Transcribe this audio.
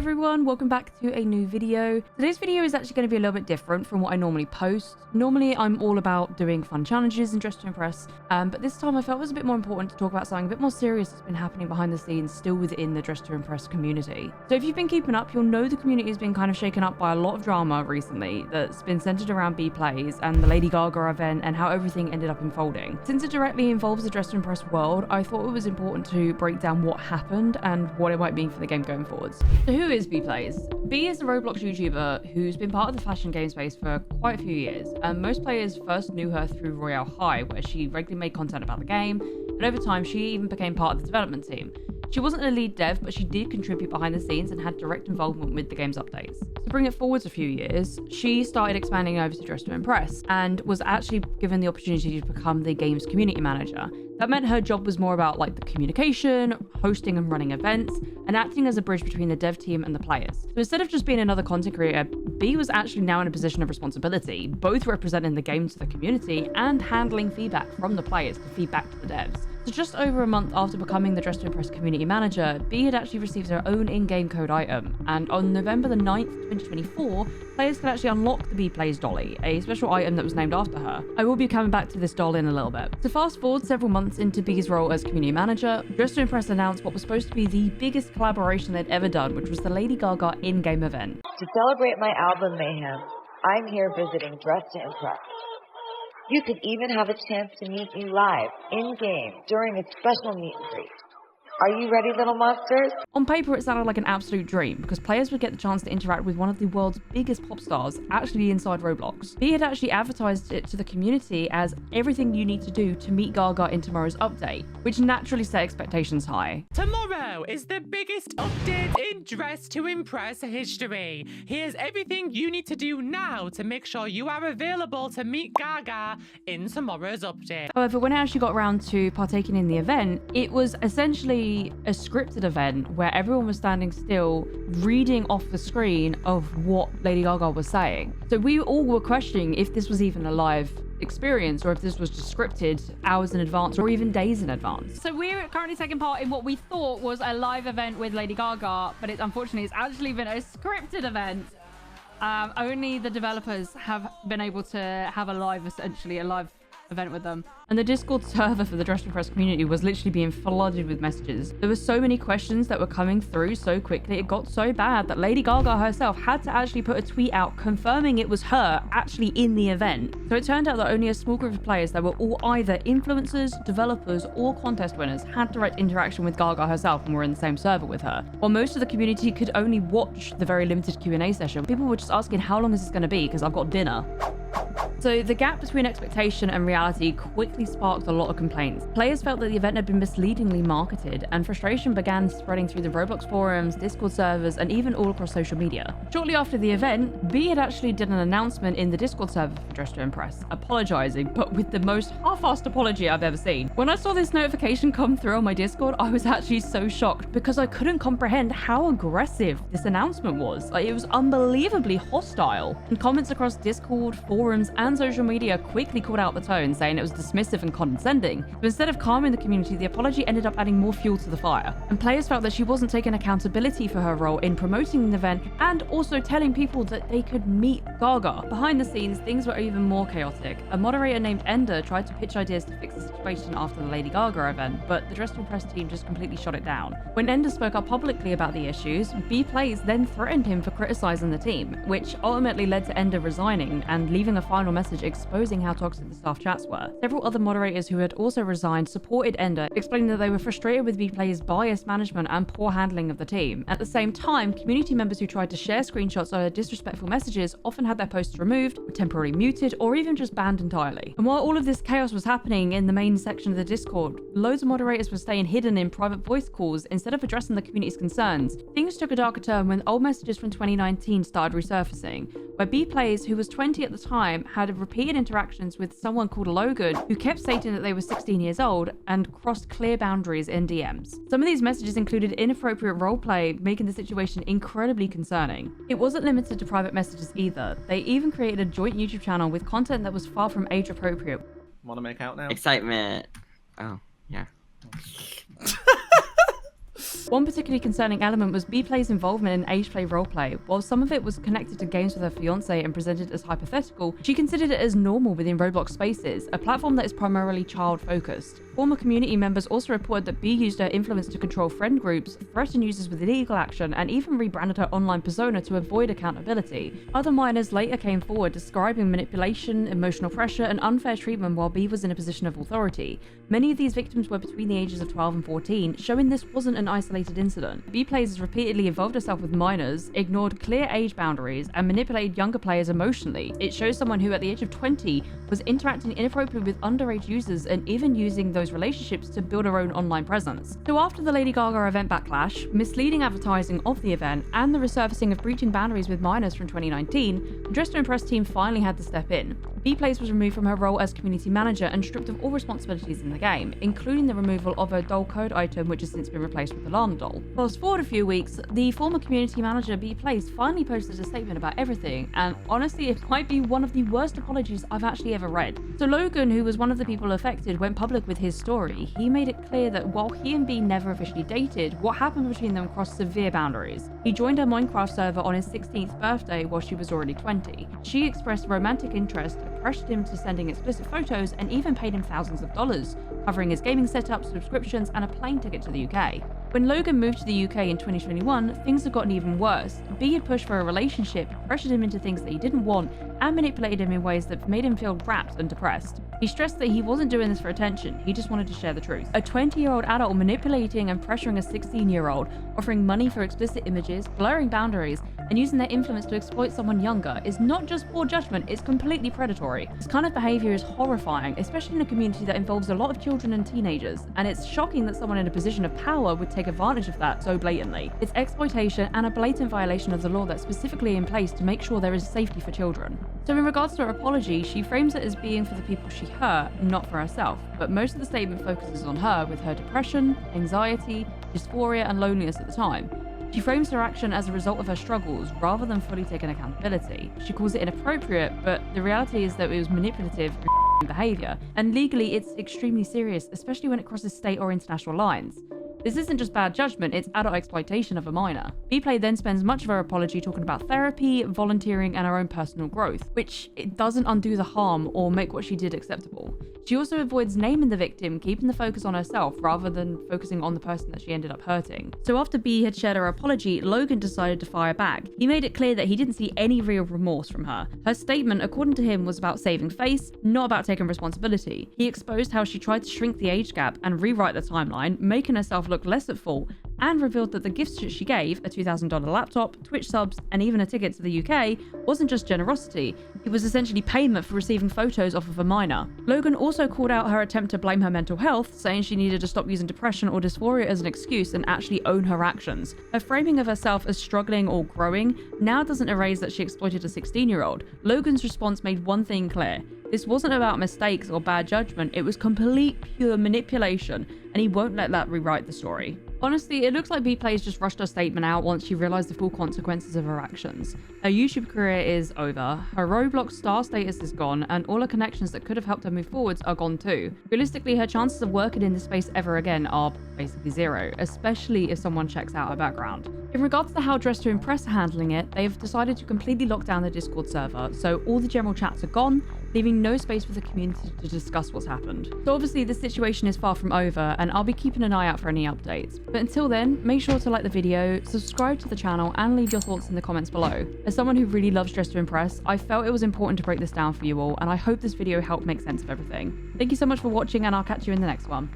everyone, welcome back to a new video. Today's video is actually going to be a little bit different from what I normally post. Normally I'm all about doing fun challenges and dress to impress, but this time I felt it was a bit more important to talk about something a bit more serious that's been happening behind the scenes still within the dress to impress community. So if you've been keeping up, you'll know the community has been kind of shaken up by a lot of drama recently that's been centered around BeaPlays and the Lady Gaga event and how everything ended up unfolding. Since it directly involves the dress to impress world, I thought it was important to break down what happened and what it might mean for the game going forwards. So who is BeaPlays? Bee is a Roblox YouTuber who's been part of the fashion game space for quite a few years, and most players first knew her through Royale High, where she regularly made content about the game, and over time she even became part of the development team. She wasn't a lead dev, but she did contribute behind the scenes and had direct involvement with the game's updates. To bring it forwards a few years, she started expanding over to Dress to Impress and was actually given the opportunity to become the game's community manager. That meant her job was more about like the communication, hosting and running events, and acting as a bridge between the dev team and the players. So instead of just being another content creator, Bee was actually now in a position of responsibility, both representing the game to the community and handling feedback from the players to feed back to the devs. So just over a month after becoming the Dress to Impress community manager, Bee had actually received her own in-game code item, and on November the 9th, 2024, players could actually unlock the BeaPlays dolly, a special item that was named after her. I will be coming back to this doll in a little bit. So fast forward several months into Bee's role as community manager, Dress to Impress announced what was supposed to be the biggest collaboration they'd ever done, which was the Lady Gaga in-game event. To celebrate my album Mayhem, I'm here visiting Dress to Impress. You could even have a chance to meet me live, in-game, during a special meet and greet. Are you ready, little monsters? On paper, it sounded like an absolute dream because players would get the chance to interact with one of the world's biggest pop stars actually inside Roblox. Bee had actually advertised it to the community as everything you need to do to meet Gaga in tomorrow's update, which naturally set expectations high. Tomorrow is the biggest update in Dress to Impress history. Here's everything you need to do now to make sure you are available to meet Gaga in tomorrow's update. However, when I actually got around to partaking in the event, it was essentially a scripted event where everyone was standing still reading off the screen of what Lady Gaga was saying. So we all were questioning if this was even a live experience or if this was just scripted hours in advance or even days in advance. So we're currently taking part in what we thought was a live event with Lady Gaga, but unfortunately it's actually been a scripted event. Only the developers have been able to have a live event with them. And the Discord server for the Dress to Impress community was literally being flooded with messages. There were so many questions that were coming through so quickly, it got so bad that Lady Gaga herself had to actually put a tweet out confirming it was her actually in the event. So it turned out that only a small group of players that were all either influencers, developers, or contest winners had direct interaction with Gaga herself and were in the same server with her. While most of the community could only watch the very limited Q&A session, people were just asking how long is this going to be because I've got dinner. So the gap between expectation and reality quickly sparked a lot of complaints. Players felt that the event had been misleadingly marketed, and frustration began spreading through the Roblox forums, Discord servers, and even all across social media. Shortly after the event, Bee had actually did an announcement in the Discord server for Dress to Impress, apologizing, but with the most half-assed apology I've ever seen. When I saw this notification come through on my Discord, I was actually so shocked because I couldn't comprehend how aggressive this announcement was. Like, it was unbelievably hostile. And comments across Discord, forums, and social media quickly called out the tone, saying it was dismissive and condescending. But instead of calming the community, the apology ended up adding more fuel to the fire. And players felt that she wasn't taking accountability for her role in promoting the event and also telling people that they could meet Gaga. Behind the scenes, things were even more chaotic. A moderator named Ender tried to pitch ideas to fix the situation after the Lady Gaga event, but the Dress to Impress team just completely shot it down. When Ender spoke up publicly about the issues, BeaPlays then threatened him for criticizing the team, which ultimately led to Ender resigning and leaving a final message exposing how toxic the staff chats were. Several other moderators who had also resigned supported Ender, explaining that they were frustrated with BeaPlays' biased management and poor handling of the team. At the same time, community members who tried to share screenshots or disrespectful messages often had their posts removed, were temporarily muted, or even just banned entirely. And while all of this chaos was happening in the main section of the Discord, loads of moderators were staying hidden in private voice calls instead of addressing the community's concerns. Things took a darker turn when old messages from 2019 started resurfacing, where BeaPlays, who was 20 at the time, had repeated interactions with someone called Logan, who kept stating that they were 16 years old and crossed clear boundaries in DMs. Some of these messages included inappropriate roleplay, making the situation incredibly concerning. It wasn't limited to private messages either. They even created a joint YouTube channel with content that was far from age appropriate. Want to make out now? Excitement. Oh, yeah. One particularly concerning element was BeaPlays' involvement in age play roleplay. While some of it was connected to games with her fiance and presented as hypothetical, she considered it as normal within Roblox Spaces, a platform that is primarily child-focused. Former community members also reported that Bea used her influence to control friend groups, threaten users with illegal action, and even rebranded her online persona to avoid accountability. Other minors later came forward describing manipulation, emotional pressure, and unfair treatment while Bea was in a position of authority. Many of these victims were between the ages of 12 and 14, showing this wasn't an isolated incident. BeaPlays has repeatedly involved herself with minors, ignored clear age boundaries, and manipulated younger players emotionally. It shows someone who at the age of 20 was interacting inappropriately with underage users and even using those relationships to build her own online presence. So after the Lady Gaga event backlash, misleading advertising of the event, and the resurfacing of breaching boundaries with minors from 2019, the Dress to Impress team finally had to step in. BeaPlays was removed from her role as community manager and stripped of all responsibilities in the game, including the removal of her doll code item, which has since been replaced with the Lana doll. Fast forward a few weeks, the former community manager BeaPlays finally posted a statement about everything, and honestly it might be one of the worst apologies I've actually ever read. So Logan, who was one of the people affected, went public with his story. He made it clear that while he and Bea never officially dated, what happened between them crossed severe boundaries. He joined her Minecraft server on his 16th birthday while she was already 20. She expressed romantic interest, pressured him to sending explicit photos, and even paid him thousands of dollars, covering his gaming setup, subscriptions, and a plane ticket to the UK. When Logan moved to the UK in 2021, things had gotten even worse. Bea had pushed for a relationship, pressured him into things that he didn't want, and manipulated him in ways that made him feel trapped and depressed. He stressed that he wasn't doing this for attention, he just wanted to share the truth. A 20-year-old adult manipulating and pressuring a 16-year-old, offering money for explicit images, blurring boundaries, and using their influence to exploit someone younger is not just poor judgment, it's completely predatory. This kind of behavior is horrifying, especially in a community that involves a lot of children and teenagers, and it's shocking that someone in a position of power would take advantage of that so blatantly. It's exploitation and a blatant violation of the law that's specifically in place to make sure there is safety for children. So in regards to her apology, she frames it as being for the people she hurt, not for herself, but most of the statement focuses on her with her depression, anxiety, dysphoria, and loneliness at the time. She frames her action as a result of her struggles rather than fully taking accountability. She calls it inappropriate, but the reality is that it was manipulative behavior, and legally it's extremely serious, especially when it crosses state or international lines. This isn't just bad judgment, it's adult exploitation of a minor. BeaPlay then spends much of her apology talking about therapy, volunteering, and her own personal growth, which it doesn't undo the harm or make what she did acceptable. She also avoids naming the victim, keeping the focus on herself rather than focusing on the person that she ended up hurting. So after Bea had shared her apology, Logan decided to fire back. He made it clear that he didn't see any real remorse from her. Her statement, according to him, was about saving face, not about taking responsibility. He exposed how she tried to shrink the age gap and rewrite the timeline, making herself look less at fault, and revealed that the gifts that she gave, a $2,000 laptop, Twitch subs, and even a ticket to the UK, wasn't just generosity, it was essentially payment for receiving photos off of a minor. Logan also called out her attempt to blame her mental health, saying she needed to stop using depression or dysphoria as an excuse and actually own her actions. Her framing of herself as struggling or growing now doesn't erase that she exploited a 16-year-old. Logan's response made one thing clear. This wasn't about mistakes or bad judgment, it was complete pure manipulation, and he won't let that rewrite the story. Honestly, it looks like BeaPlays just rushed her statement out once she realised the full consequences of her actions. Her YouTube career is over, her Roblox star status is gone, and all her connections that could have helped her move forwards are gone too. Realistically, her chances of working in this space ever again are basically zero, especially if someone checks out her background. In regards to how Dress to Impress are handling it, they have decided to completely lock down the Discord server, so all the general chats are gone, leaving no space for the community to discuss what's happened. So obviously this situation is far from over, and I'll be keeping an eye out for any updates. But until then, make sure to like the video, subscribe to the channel, and leave your thoughts in the comments below. As someone who really loves Dress to Impress, I felt it was important to break this down for you all, and I hope this video helped make sense of everything. Thank you so much for watching, and I'll catch you in the next one.